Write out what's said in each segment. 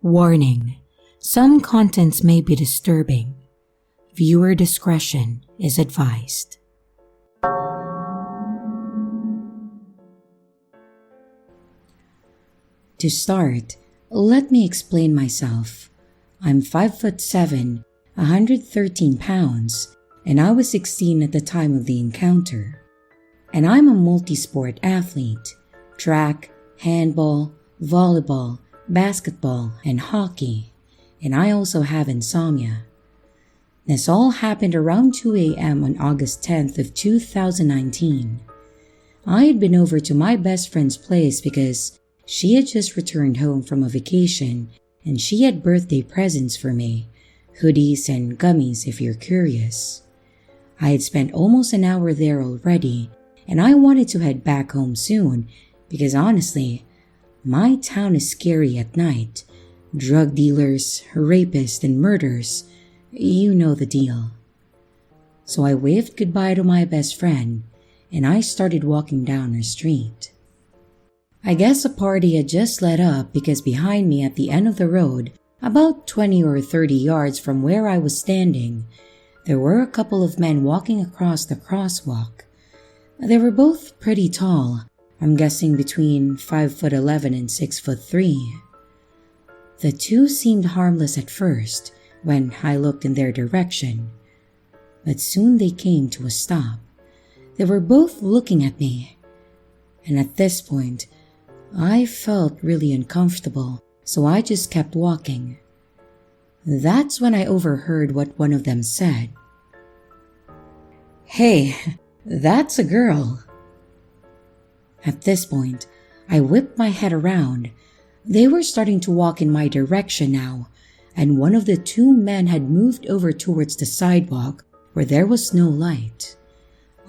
Warning: some contents may be disturbing. Viewer discretion is advised. To start, let me explain myself. I'm 5'7", 113 pounds, and I was 16 at the time of the encounter. And I'm a multi-sport athlete: track, handball, volleyball, basketball, and hockey. And I also have insomnia. This all happened around 2 a.m. on August 10th of 2019. I had been over to my best friend's place because she had just returned home from a vacation and she had birthday presents for me, hoodies and gummies if you're curious. I had spent almost an hour there already and I wanted to head back home soon because honestly, my town is scary at night. Drug dealers, rapists, and murders. You know the deal. So I waved goodbye to my best friend and I started walking down her street. I guess a party had just let up because behind me at the end of the road, about 20 or 30 yards from where I was standing, there were a couple of men walking across the crosswalk. They were both pretty tall. I'm guessing between 5'11" and 6'3". The two seemed harmless at first when I looked in their direction, but soon they came to a stop. They were both looking at me, and at this point, I felt really uncomfortable, so I just kept walking. That's when I overheard what one of them said. "Hey, that's a girl." At this point, I whipped my head around. They were starting to walk in my direction now, and one of the two men had moved over towards the sidewalk where there was no light.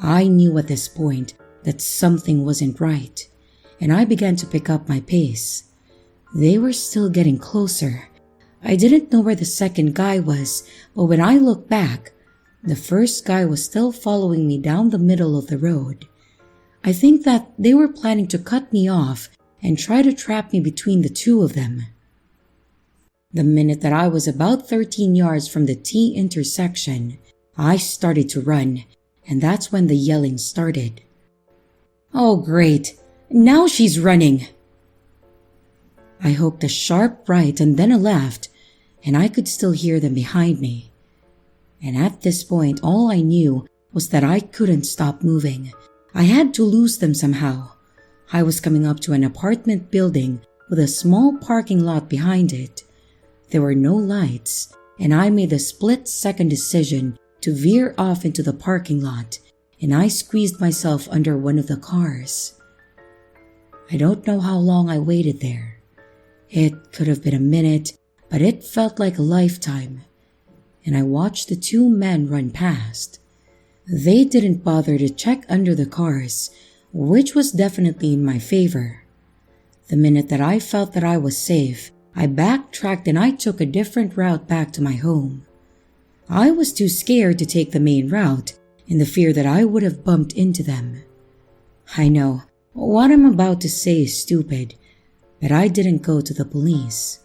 I knew at this point that something wasn't right, and I began to pick up my pace. They were still getting closer. I didn't know where the second guy was, but when I looked back, the first guy was still following me down the middle of the road. I think that they were planning to cut me off and try to trap me between the two of them. The minute that I was about 13 yards from the T intersection, I started to run, and that's when the yelling started. "Oh great, now she's running!" I hooked a sharp right and then a left, and I could still hear them behind me. And at this point, all I knew was that I couldn't stop moving. I had to lose them somehow. I was coming up to an apartment building with a small parking lot behind it. There were no lights, and I made the split-second decision to veer off into the parking lot, and I squeezed myself under one of the cars. I don't know how long I waited there. It could have been a minute, but it felt like a lifetime. And I watched the two men run past. They didn't bother to check under the cars, which was definitely in my favor. The minute that I felt that I was safe, I backtracked and I took a different route back to my home. I was too scared to take the main route in the fear that I would have bumped into them. I know, what I'm about to say is stupid, but I didn't go to the police.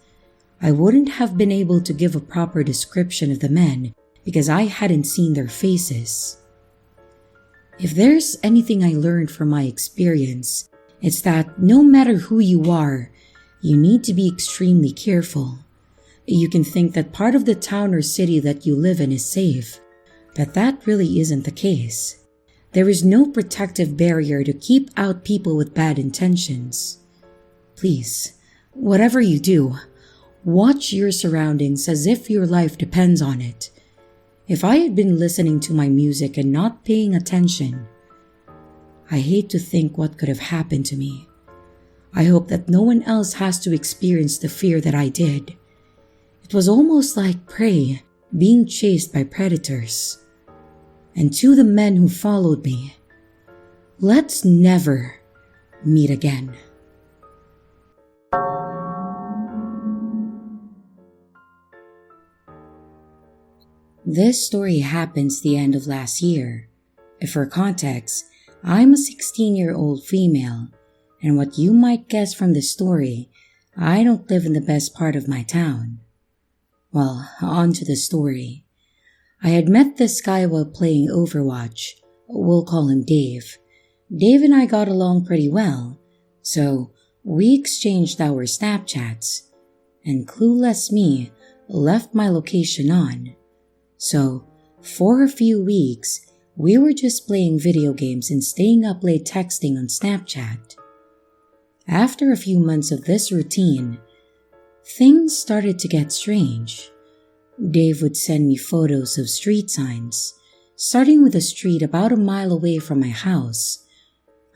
I wouldn't have been able to give a proper description of the men because I hadn't seen their faces. If there's anything I learned from my experience, it's that no matter who you are, you need to be extremely careful. You can think that part of the town or city that you live in is safe, but that really isn't the case. There is no protective barrier to keep out people with bad intentions. Please, whatever you do, watch your surroundings as if your life depends on it. If I had been listening to my music and not paying attention, I hate to think what could have happened to me. I hope that no one else has to experience the fear that I did. It was almost like prey being chased by predators. And to the men who followed me, let's never meet again. This story happens the end of last year. For context, I'm a 16-year-old female, and what you might guess from the story, I don't live in the best part of my town. Well, on to the story. I had met this guy while playing Overwatch. We'll call him Dave. Dave and I got along pretty well, so we exchanged our Snapchats, and clueless me left my location on. So, for a few weeks, we were just playing video games and staying up late texting on Snapchat. After a few months of this routine, things started to get strange. Dave would send me photos of street signs, starting with a street about a mile away from my house.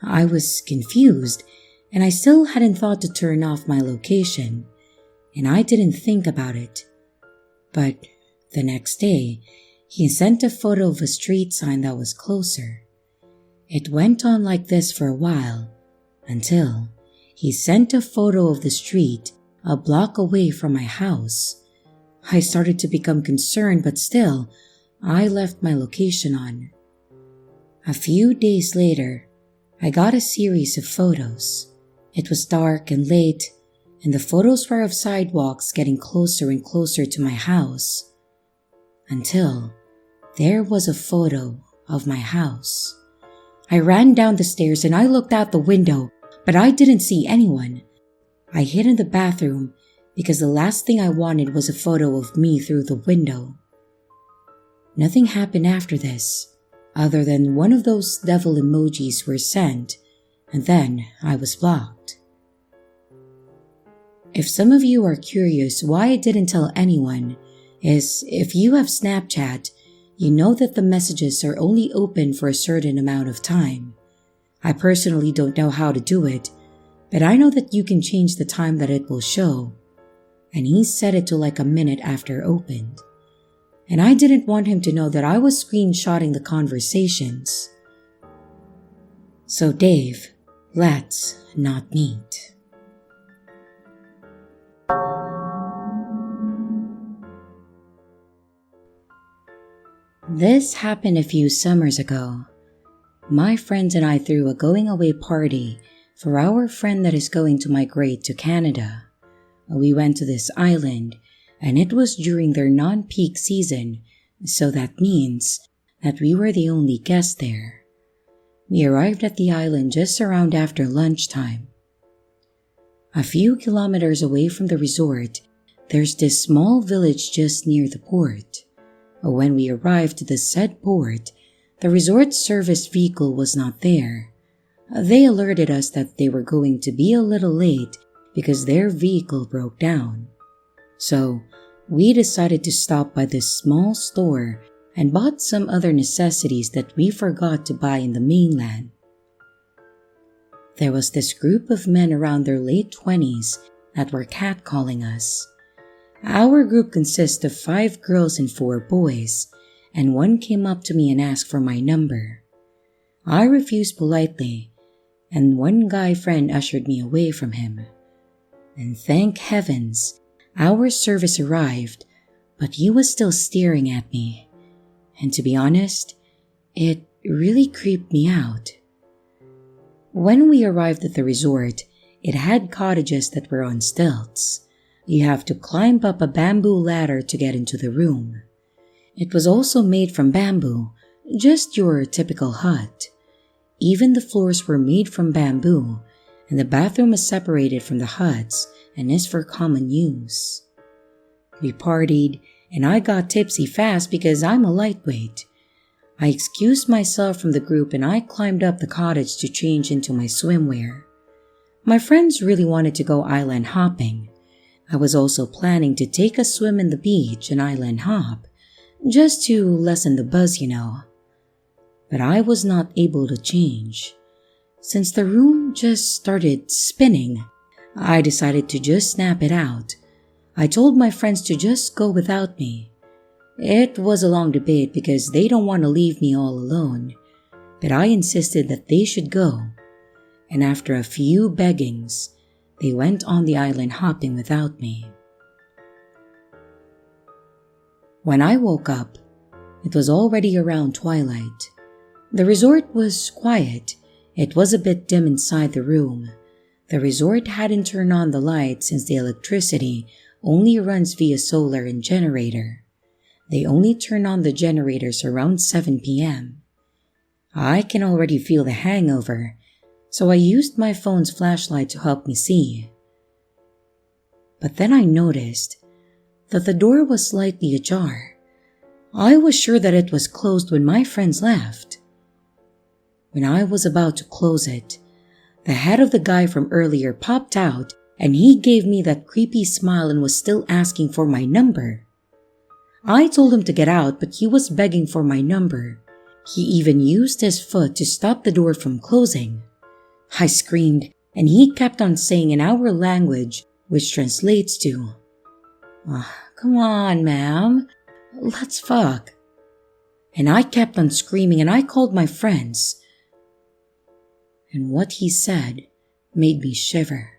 I was confused, and I still hadn't thought to turn off my location, and I didn't think about it. But the next day, he sent a photo of a street sign that was closer. It went on like this for a while, until he sent a photo of the street a block away from my house. I started to become concerned, but still, I left my location on. A few days later, I got a series of photos. It was dark and late, and the photos were of sidewalks getting closer and closer to my house. Until there was a photo of my house. I ran down the stairs and I looked out the window, but I didn't see anyone. I hid in the bathroom because the last thing I wanted was a photo of me through the window. Nothing happened after this, other than one of those devil emojis were sent, and then I was blocked. If some of you are curious why I didn't tell anyone, is if you have Snapchat, you know that the messages are only open for a certain amount of time. I personally don't know how to do it, but I know that you can change the time that it will show, and he set it to like a minute after opened. And I didn't want him to know that I was screenshotting the conversations. So Dave, let's not meet. This happened a few summers ago. My friends and I threw a going away party for our friend that is going to migrate to Canada. We went to this island, and it was during their non-peak season, so that means that we were the only guests there. We arrived at the island just around after lunchtime. A few kilometers away from the resort, there's this small village just near the port. When we arrived to the said port, the resort service vehicle was not there. They alerted us that they were going to be a little late because their vehicle broke down. So, we decided to stop by this small store and bought some other necessities that we forgot to buy in the mainland. There was this group of men around their late 20s that were catcalling us. Our group consists of 5 girls and 4 boys, and one came up to me and asked for my number. I refused politely, and one guy friend ushered me away from him. And thank heavens, our service arrived, but he was still staring at me. And to be honest, it really creeped me out. When we arrived at the resort, it had cottages that were on stilts. You have to climb up a bamboo ladder to get into the room. It was also made from bamboo, just your typical hut. Even the floors were made from bamboo, and the bathroom is separated from the huts and is for common use. We partied, and I got tipsy fast because I'm a lightweight. I excused myself from the group and I climbed up the cottage to change into my swimwear. My friends really wanted to go island hopping. I was also planning to take a swim in the beach and island hop, just to lessen the buzz, you know. But I was not able to change. Since the room just started spinning, I decided to just snap it out. I told my friends to just go without me. It was a long debate because they don't want to leave me all alone, but I insisted that they should go. And after a few beggings, they went on the island hopping without me. When I woke up, it was already around twilight. The resort was quiet. It was a bit dim inside the room. The resort hadn't turned on the lights since the electricity only runs via solar and generator. They only turn on the generators around 7 p.m. I can already feel the hangover, so I used my phone's flashlight to help me see. But then I noticed that the door was slightly ajar. I was sure that it was closed when my friends left. When I was about to close it, the head of the guy from earlier popped out and he gave me that creepy smile and was still asking for my number. I told him to get out, but he was begging for my number. He even used his foot to stop the door from closing. I screamed and he kept on saying in our language, which translates to, "Come on, ma'am, let's fuck." And I kept on screaming and I called my friends. And what he said made me shiver.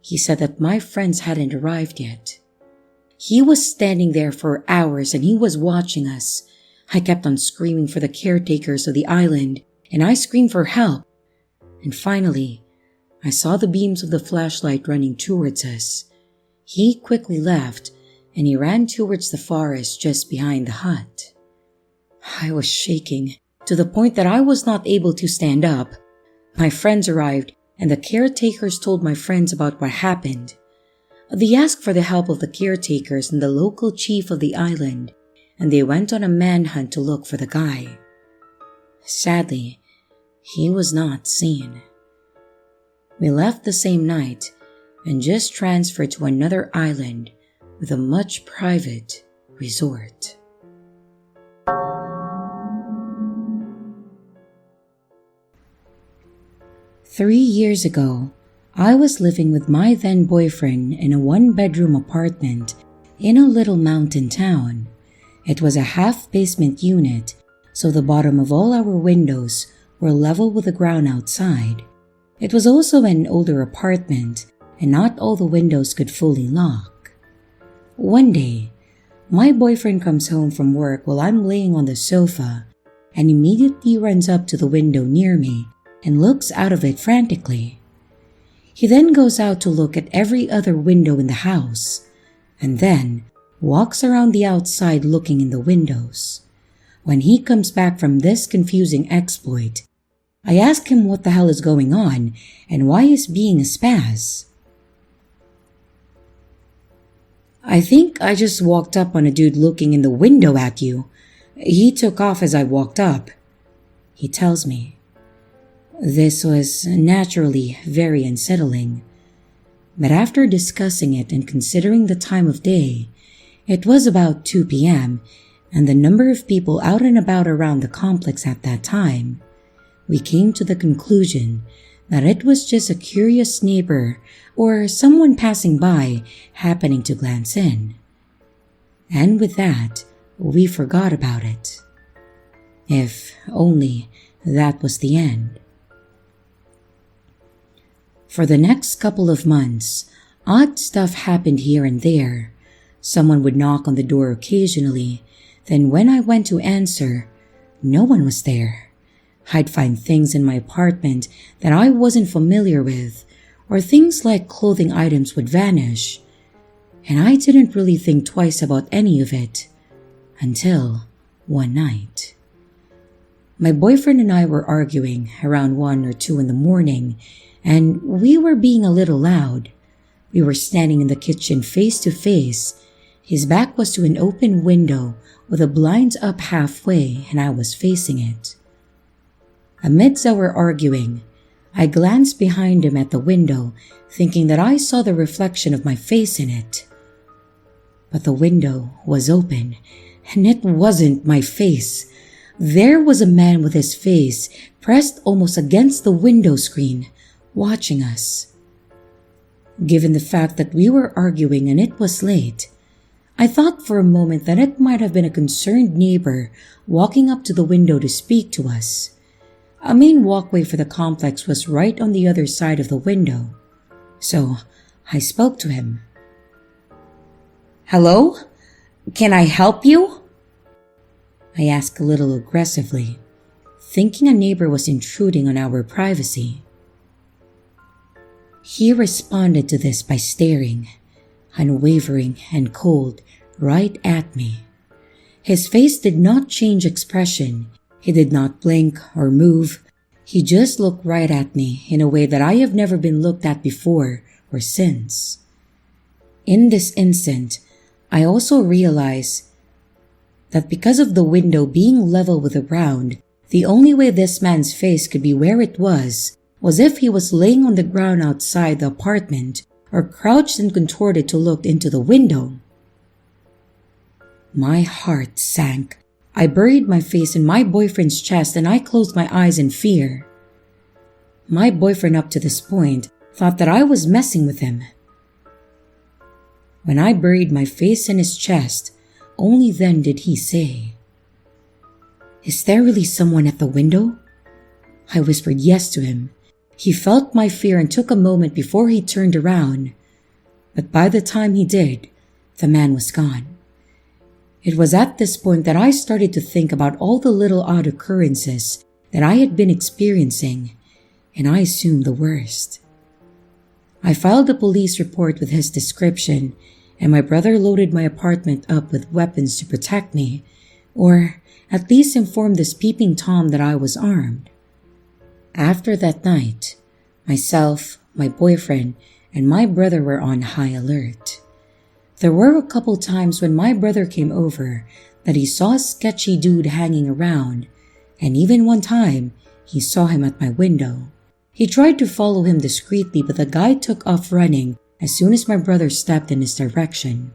He said that my friends hadn't arrived yet. He was standing there for hours and he was watching us. I kept on screaming for the caretakers of the island and I screamed for help. And finally, I saw the beams of the flashlight running towards us. He quickly left and he ran towards the forest just behind the hut. I was shaking to the point that I was not able to stand up. My friends arrived and the caretakers told my friends about what happened. They asked for the help of the caretakers and the local chief of the island, and they went on a manhunt to look for the guy. Sadly, he was not seen. We left the same night and just transferred to another island with a much private resort. 3 years ago, I was living with my then boyfriend in a 1-bedroom apartment in a little mountain town. It was a half-basement unit, so the bottom of all our windows were level with the ground outside. It was also an older apartment, and not all the windows could fully lock. One day, my boyfriend comes home from work while I'm laying on the sofa and immediately runs up to the window near me and looks out of it frantically. He then goes out to look at every other window in the house, and then walks around the outside looking in the windows. When he comes back from this confusing exploit, I ask him what the hell is going on and why he's being a spaz. "I think I just walked up on a dude looking in the window at you. He took off as I walked up," he tells me. This was naturally very unsettling, but after discussing it and considering the time of day, it was about 2 p.m. and the number of people out and about around the complex at that time, we came to the conclusion that it was just a curious neighbor or someone passing by happening to glance in. And with that, we forgot about it. If only that was the end. For the next couple of months, odd stuff happened here and there. Someone would knock on the door occasionally, then when I went to answer, no one was there. I'd find things in my apartment that I wasn't familiar with, or things like clothing items would vanish. And I didn't really think twice about any of it, until one night. My boyfriend and I were arguing around 1 or 2 in the morning, and we were being a little loud. We were standing in the kitchen face to face. His back was to an open window with the blinds up halfway, and I was facing it. Amidst our arguing, I glanced behind him at the window, thinking that I saw the reflection of my face in it. But the window was open, and it wasn't my face. There was a man with his face pressed almost against the window screen, watching us. Given the fact that we were arguing and it was late, I thought for a moment that it might have been a concerned neighbor walking up to the window to speak to us. A main walkway for the complex was right on the other side of the window, so I spoke to him. "Hello? Can I help you?" I asked a little aggressively, thinking a neighbor was intruding on our privacy. He responded to this by staring, unwavering and cold, right at me. His face did not change expression. He did not blink or move. He just looked right at me in a way that I have never been looked at before or since. In this instant, I also realized that because of the window being level with the ground, the only way this man's face could be where it was if he was laying on the ground outside the apartment or crouched and contorted to look into the window. My heart sank. I buried my face in my boyfriend's chest and I closed my eyes in fear. My boyfriend up to this point thought that I was messing with him. When I buried my face in his chest, only then did he say, "Is there really someone at the window?" I whispered yes to him. He felt my fear and took a moment before he turned around. But by the time he did, the man was gone. It was at this point that I started to think about all the little odd occurrences that I had been experiencing, and I assumed the worst. I filed a police report with his description, and my brother loaded my apartment up with weapons to protect me, or at least inform this peeping Tom that I was armed. After that night, myself, my boyfriend, and my brother were on high alert. There were a couple times when my brother came over that he saw a sketchy dude hanging around, and even one time, he saw him at my window. He tried to follow him discreetly, but the guy took off running as soon as my brother stepped in his direction.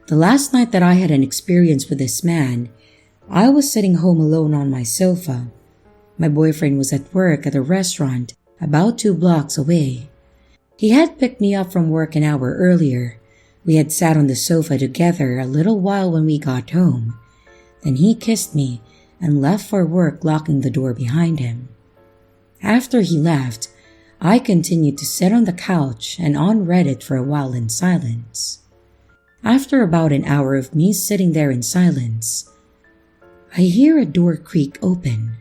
The last night that I had an experience with this man, I was sitting home alone on my sofa. My boyfriend was at work at a restaurant about 2 blocks away. He had picked me up from work an hour earlier. We had sat on the sofa together a little while when we got home. Then he kissed me and left for work, locking the door behind him. After he left, I continued to sit on the couch and on Reddit for a while in silence. After about an hour of me sitting there in silence, I hear a door creak open.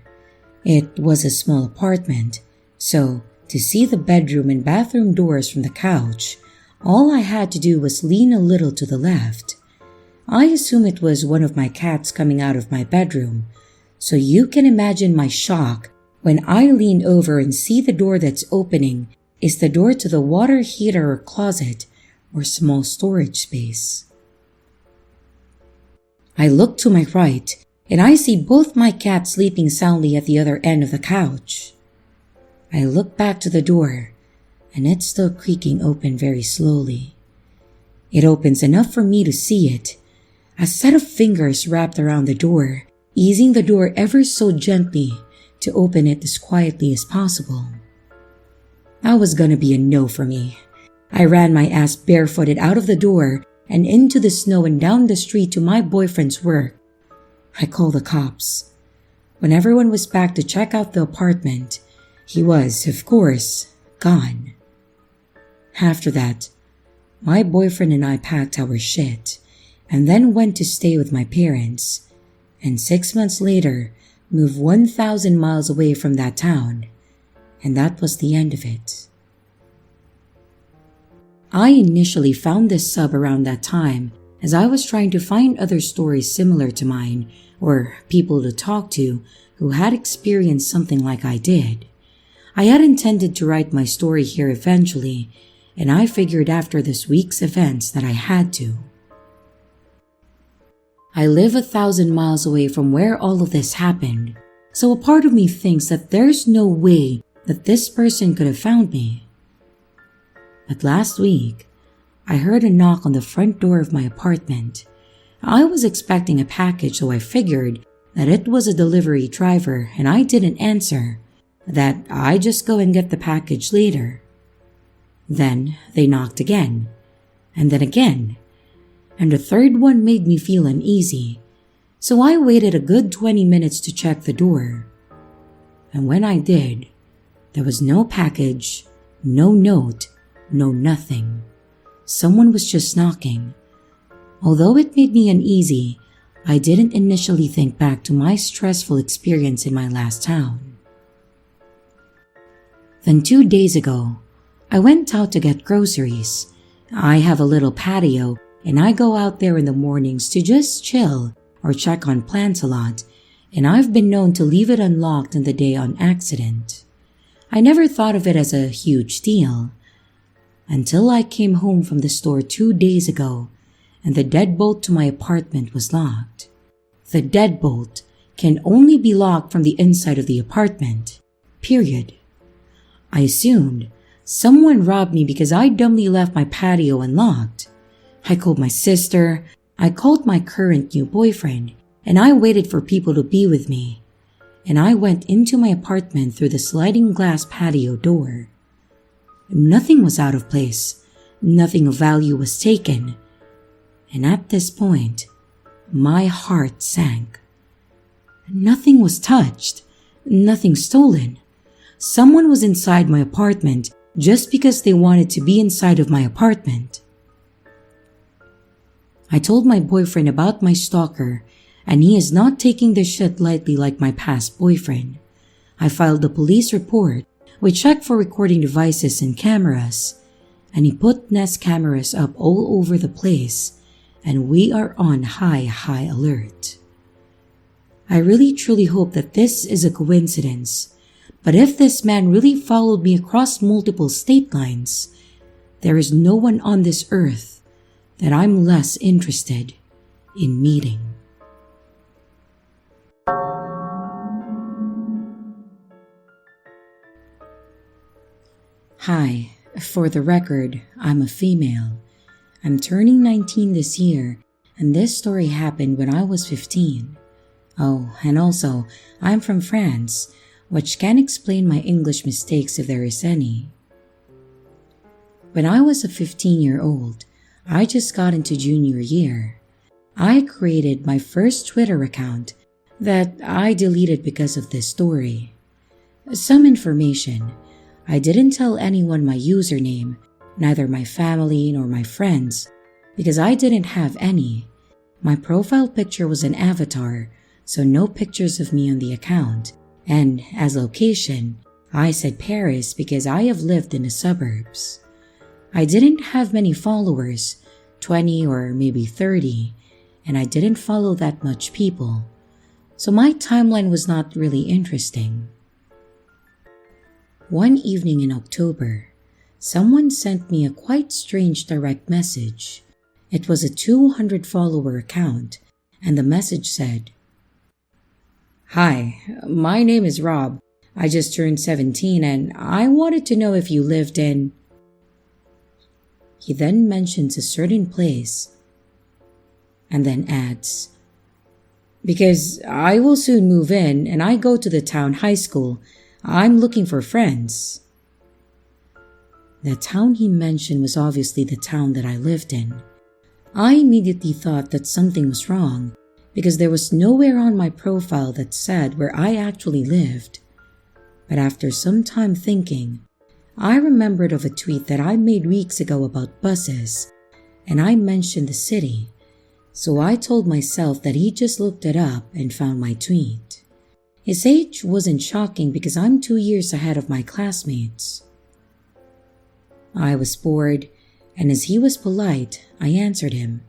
It was a small apartment, so to see the bedroom and bathroom doors from the couch, all I had to do was lean a little to the left. I assume it was one of my cats coming out of my bedroom, so you can imagine my shock when I lean over and see the door that's opening is the door to the water heater or closet or small storage space. I look to my right and I see both my cats sleeping soundly at the other end of the couch. I look back to the door, and it's still creaking open very slowly. It opens enough for me to see it. A set of fingers wrapped around the door, easing the door ever so gently to open it as quietly as possible. That was gonna be a no for me. I ran my ass barefooted out of the door and into the snow and down the street to my boyfriend's work. I called the cops. When everyone was back to check out the apartment, he was, of course, gone. After that, my boyfriend and I packed our shit and then went to stay with my parents, and 6 months later moved 1,000 miles away from that town, and that was the end of it. I initially found this sub around that time as I was trying to find other stories similar to mine or people to talk to who had experienced something like I did. I had intended to write my story here eventually, and I figured after this week's events that I had to. I live 1,000 miles away from where all of this happened, so a part of me thinks that there's no way that this person could have found me. But last week, I heard a knock on the front door of my apartment. I was expecting a package, so I figured that it was a delivery driver and I didn't answer, that I just go and get the package later. Then they knocked again, and then again, and the third one made me feel uneasy, so I waited a good 20 minutes to check the door. And when I did, there was no package, no note, no nothing. Someone was just knocking. Although it made me uneasy, I didn't initially think back to my stressful experience in my last town. Then 2 days ago, I went out to get groceries. I have a little patio and I go out there in the mornings to just chill or check on plants a lot, and I've been known to leave it unlocked in the day on accident. I never thought of it as a huge deal until I came home from the store 2 days ago and the deadbolt to my apartment was locked. The deadbolt can only be locked from the inside of the apartment, period. I assumed someone robbed me because I dumbly left my patio unlocked. I called my sister, I called my current new boyfriend, and I waited for people to be with me. And I went into my apartment through the sliding glass patio door. Nothing was out of place. Nothing of value was taken. And at this point, my heart sank. Nothing was touched. Nothing stolen. Someone was inside my apartment just because they wanted to be inside of my apartment. I told my boyfriend about my stalker, and he is not taking this shit lightly like my past boyfriend. I filed a police report. We checked for recording devices and cameras, and he put Nest cameras up all over the place, and we are on high alert. I really truly hope that this is a coincidence, but if this man really followed me across multiple state lines, there is no one on this earth that I'm less interested in meeting. Hi, for the record, I'm a female. I'm turning 19 this year, and this story happened when I was 15. Oh, and also, I'm from France, which can explain my English mistakes if there is any. When I was a 15-year-old, I just got into junior year. I created my first Twitter account that I deleted because of this story. Some information. I didn't tell anyone my username, neither my family nor my friends, because I didn't have any. My profile picture was an avatar, so no pictures of me on the account, and as location, I said Paris because I have lived in the suburbs. I didn't have many followers, 20 or maybe 30, and I didn't follow that much people, so my timeline was not really interesting. One evening in October, someone sent me a quite strange direct message. It was a 200-follower account, and the message said, "Hi, my name is Rob. I just turned 17 and I wanted to know if you lived in..." He then mentions a certain place and then adds, "Because I will soon move in and I go to the town high school. I'm looking for friends." The town he mentioned was obviously the town that I lived in. I immediately thought that something was wrong because there was nowhere on my profile that said where I actually lived. But after some time thinking, I remembered of a tweet that I made weeks ago about buses, and I mentioned the city, so I told myself that he just looked it up and found my tweet. His age wasn't shocking because I'm 2 years ahead of my classmates. I was bored, and as he was polite, I answered him.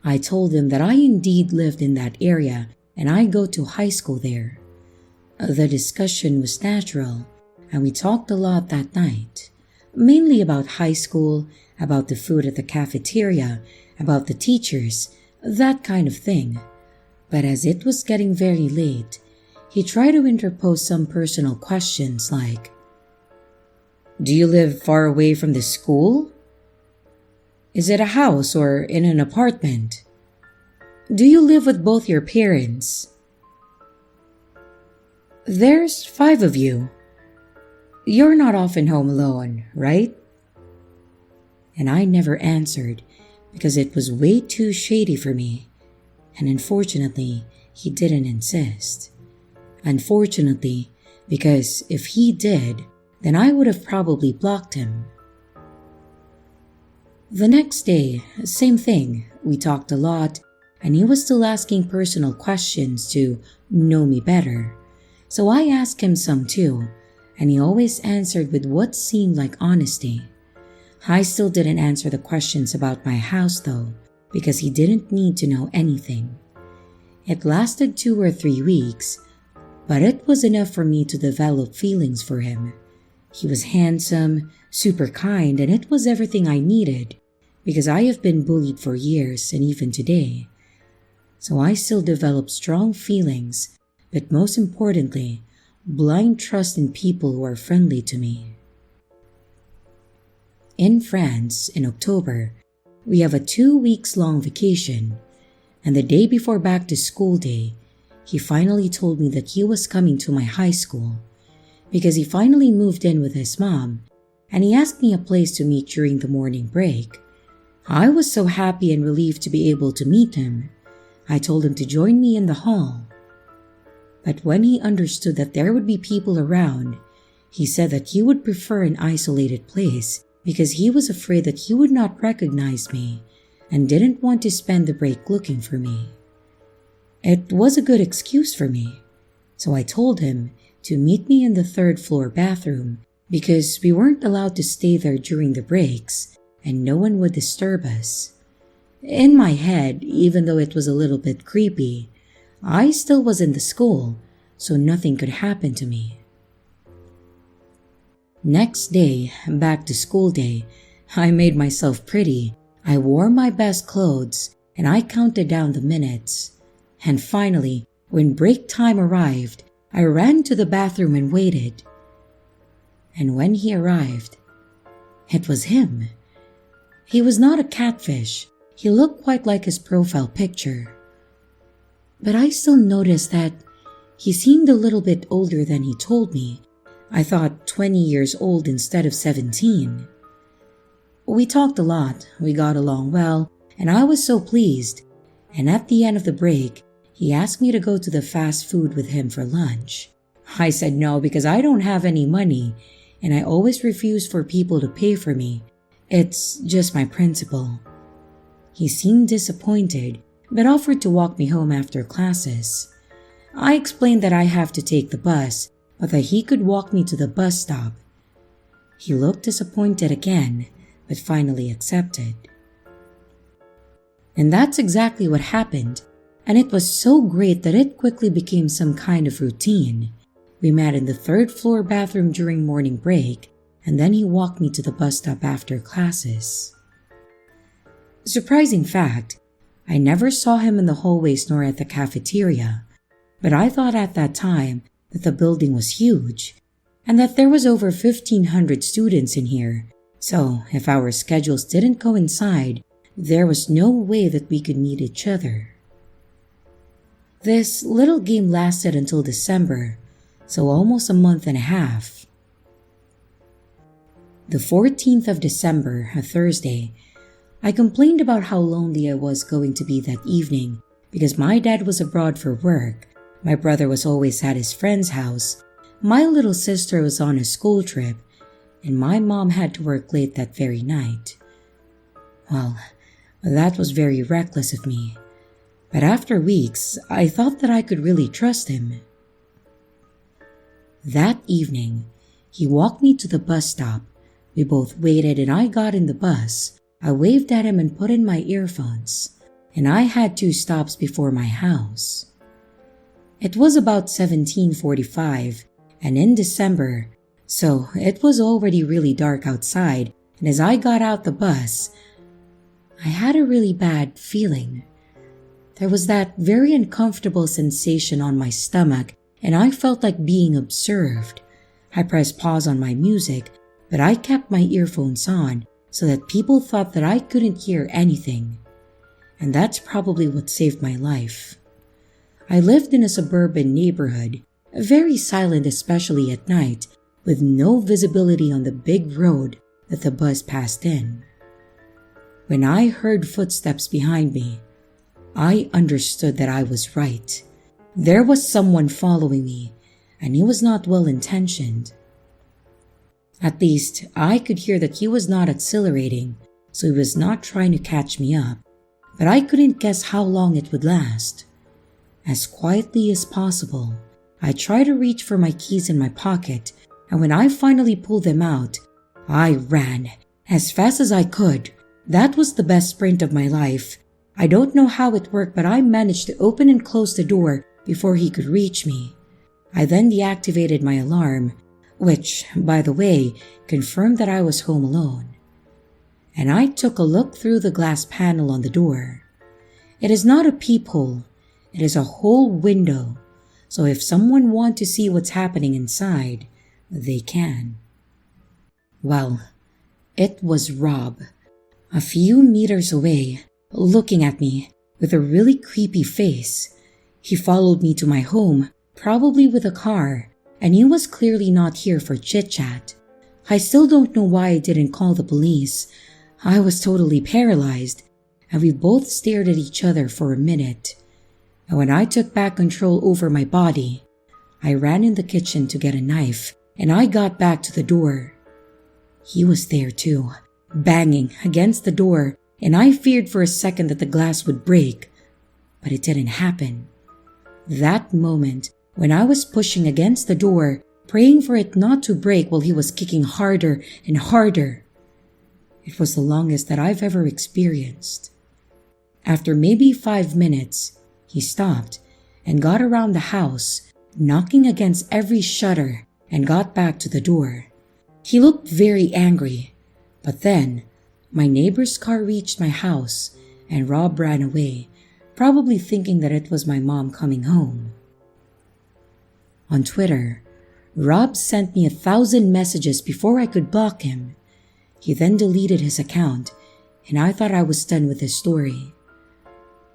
I told him that I indeed lived in that area and I go to high school there. The discussion was natural, and we talked a lot that night, mainly about high school, about the food at the cafeteria, about the teachers, that kind of thing. But as it was getting very late, he tried to interpose some personal questions like, "Do you live far away from the school? Is it a house or in an apartment? Do you live with both your parents? There's 5 of you. You're not often home alone, right?" And I never answered because it was way too shady for me, and unfortunately, he didn't insist. Unfortunately, because if he did, then I would have probably blocked him. The next day, same thing. We talked a lot, and he was still asking personal questions to know me better. So I asked him some too, and he always answered with what seemed like honesty. I still didn't answer the questions about my house though, because he didn't need to know anything. It lasted 2 or 3 weeks, but it was enough for me to develop feelings for him. He was handsome, super kind, and it was everything I needed, because I have been bullied for years and even today. So I still developed strong feelings, but most importantly, blind trust in people who are friendly to me. In France, in October, we have a 2 weeks long vacation, and the day before back to school day, he finally told me that he was coming to my high school because he finally moved in with his mom, and he asked me a place to meet during the morning break. I was so happy and relieved to be able to meet him. I told him to join me in the hall. But when he understood that there would be people around, he said that he would prefer an isolated place because he was afraid that he would not recognize me and didn't want to spend the break looking for me. It was a good excuse for me, so I told him to meet me in the 3rd floor bathroom because we weren't allowed to stay there during the breaks and no one would disturb us. In my head, even though it was a little bit creepy, I still was in the school, so nothing could happen to me. Next day, back to school day, I made myself pretty. I wore my best clothes and I counted down the minutes. And finally, when break time arrived, I ran to the bathroom and waited. And when he arrived, it was him. He was not a catfish. He looked quite like his profile picture. But I still noticed that he seemed a little bit older than he told me. I thought 20 years old instead of 17. We talked a lot, we got along well, and I was so pleased. And at the end of the break, he asked me to go to the fast food with him for lunch. I said no because I don't have any money, and I always refuse for people to pay for me. It's just my principle. He seemed disappointed, but offered to walk me home after classes. I explained that I have to take the bus, but that he could walk me to the bus stop. He looked disappointed again, but finally accepted. And that's exactly what happened, and it was so great that it quickly became some kind of routine. We met in the 3rd floor bathroom during morning break, and then he walked me to the bus stop after classes. Surprising fact, I never saw him in the hallways nor at the cafeteria, but I thought at that time that the building was huge, and that there was over 1,500 students in here, so if our schedules didn't coincide, there was no way that we could meet each other. This little game lasted until December, so almost a month and a half. The 14th of December, a Thursday, I complained about how lonely I was going to be that evening because my dad was abroad for work, my brother was always at his friend's house, my little sister was on a school trip, and my mom had to work late that very night. Well, that was very reckless of me, but after weeks, I thought that I could really trust him. That evening, he walked me to the bus stop. We both waited and I got in the bus. I waved at him and put in my earphones, and I had 2 stops before my house. It was about 17:45 and in December, so it was already really dark outside, and as I got out the bus, I had a really bad feeling. There was that very uncomfortable sensation on my stomach, and I felt like being observed. I pressed pause on my music, but I kept my earphones on so that people thought that I couldn't hear anything. And that's probably what saved my life. I lived in a suburban neighborhood, very silent especially at night, with no visibility on the big road that the bus passed in. When I heard footsteps behind me, I understood that I was right. There was someone following me, and he was not well-intentioned. At least, I could hear that he was not accelerating, so he was not trying to catch me up, but I couldn't guess how long it would last. As quietly as possible, I tried to reach for my keys in my pocket, and when I finally pulled them out, I ran as fast as I could. That was the best sprint of my life. I don't know how it worked, but I managed to open and close the door before he could reach me. I then deactivated my alarm, which, by the way, confirmed that I was home alone. And I took a look through the glass panel on the door. It is not a peephole, it is a whole window, so if someone wants to see what's happening inside, they can. Well, it was Rob, a few meters away, looking at me with a really creepy face. He followed me to my home, probably with a car, and he was clearly not here for chit-chat. I still don't know why I didn't call the police. I was totally paralyzed, and we both stared at each other for a minute. And when I took back control over my body, I ran in the kitchen to get a knife, and I got back to the door. He was there too, banging against the door, and I feared for a second that the glass would break, but it didn't happen. That moment, when I was pushing against the door, praying for it not to break while he was kicking harder and harder, it was the longest that I've ever experienced. After maybe 5 minutes, he stopped and got around the house, knocking against every shutter, and got back to the door. He looked very angry, but then my neighbor's car reached my house and Rob ran away, probably thinking that it was my mom coming home. On Twitter, Rob sent me 1,000 messages before I could block him. He then deleted his account, and I thought I was done with his story.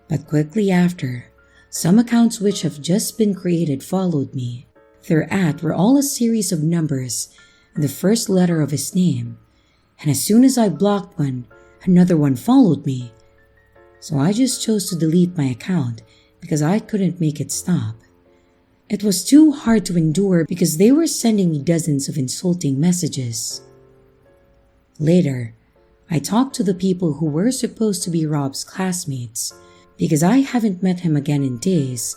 But quickly after, some accounts which have just been created followed me. Their at were all a series of numbers and the first letter of his name, and as soon as I blocked one, another one followed me. So I just chose to delete my account because I couldn't make it stop. It was too hard to endure because they were sending me dozens of insulting messages. Later, I talked to the people who were supposed to be Rob's classmates because I haven't met him again in days,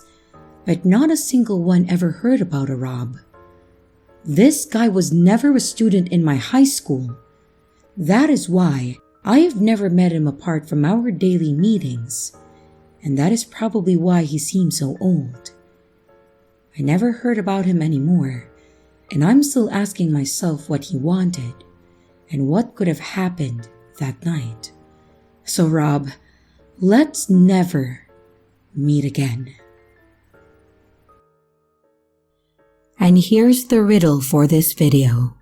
but not a single one ever heard about a Rob. This guy was never a student in my high school. That is why I have never met him apart from our daily meetings, and that is probably why he seems so old. I never heard about him anymore, and I'm still asking myself what he wanted and what could have happened that night. So Rob, let's never meet again. And here's the riddle for this video.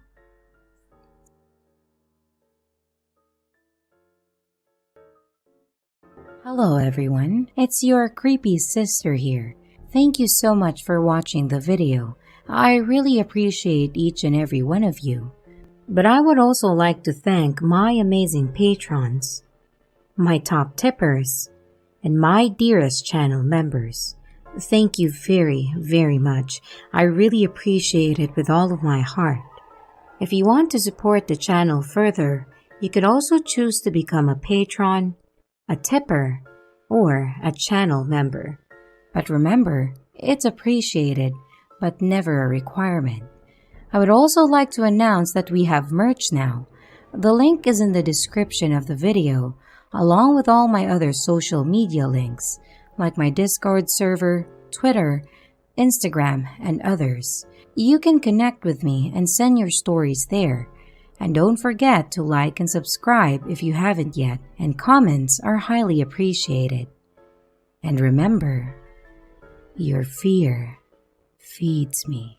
Hello everyone, it's your creepy sister here. Thank you so much for watching the video. I really appreciate each and every one of you. But I would also like to thank my amazing patrons, my top tippers, and my dearest channel members. Thank you very, very much. I really appreciate it with all of my heart. If you want to support the channel further, you could also choose to become a patron, a tipper, or a channel member. But remember, it's appreciated, but never a requirement. I would also like to announce that we have merch now. The link is in the description of the video, along with all my other social media links, like my Discord server, Twitter, Instagram, and others. You can connect with me and send your stories there. And don't forget to like and subscribe if you haven't yet, and comments are highly appreciated. And remember, your fear feeds me.